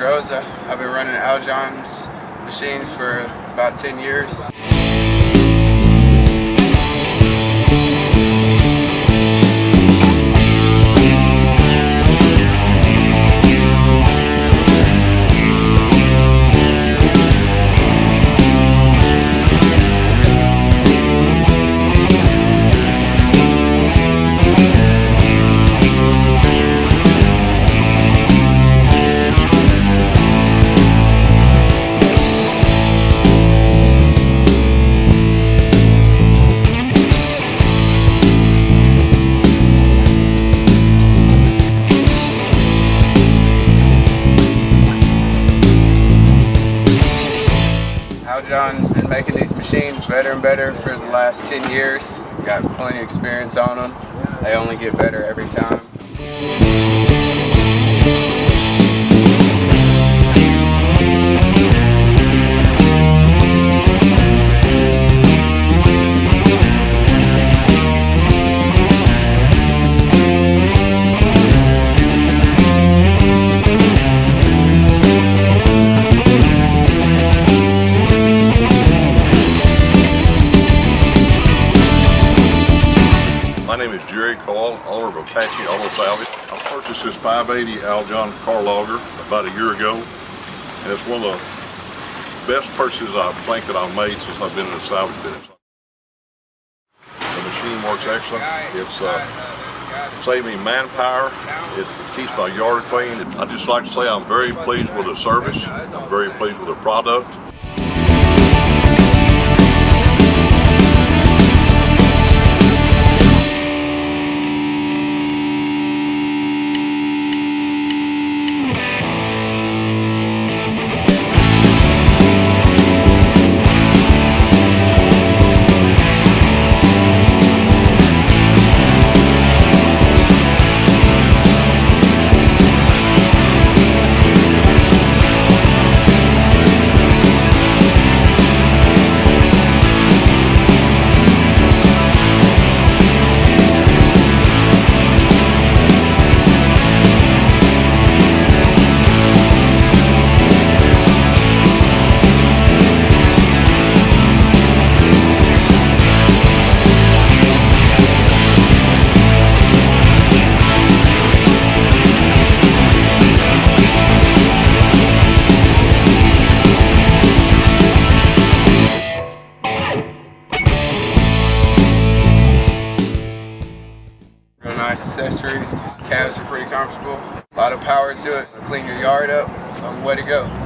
Rosa. I've been running Al-jon's machines for about 10 years. Al-jon's been making these machines better and better for the last 10 years. Got plenty of experience on them. They only get better every time. My name is Jerry Call, owner of Apache Auto Salvage. I purchased this 580 Al-jon Car Logger about a year ago, and it's one of the best purchases I think that I've made since I've been in the salvage business. The machine works excellent. It's saved me manpower. It keeps my yard clean. I just like to say I'm very pleased with the service. I'm very pleased with the product. Real nice accessories. Cabs are pretty comfortable. A lot of power to it. Clean your yard up. So way to go.